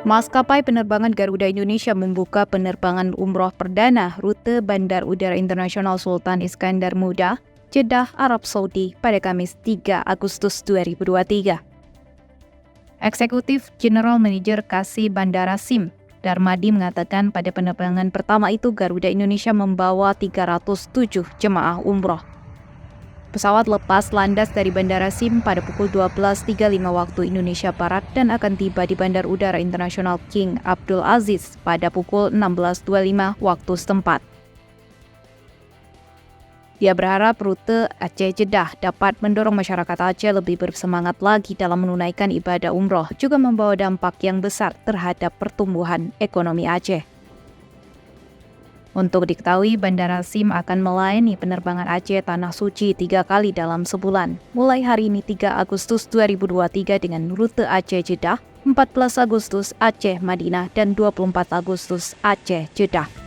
Maskapai penerbangan Garuda Indonesia membuka penerbangan umroh perdana rute Bandar Udara Internasional Sultan Iskandar Muda, Jeddah, Arab Saudi pada Kamis 3 Agustus 2023. Eksekutif General Manager Kasih Bandara SIM, Darmadi mengatakan pada penerbangan pertama itu Garuda Indonesia membawa 307 jemaah umroh. Pesawat lepas landas dari Bandara SIM pada pukul 12.35 waktu Indonesia Barat dan akan tiba di Bandar Udara Internasional King Abdul Aziz pada pukul 16.25 waktu setempat. Dia berharap rute Aceh-Jeddah dapat mendorong masyarakat Aceh lebih bersemangat lagi dalam menunaikan ibadah umroh, juga membawa dampak yang besar terhadap pertumbuhan ekonomi Aceh. Untuk diketahui, Bandara SIM akan melayani penerbangan Aceh Tanah Suci 3 kali dalam sebulan, mulai hari ini 3 Agustus 2023 dengan rute Aceh-Jeddah, 14 Agustus Aceh-Madinah, dan 24 Agustus Aceh-Jeddah.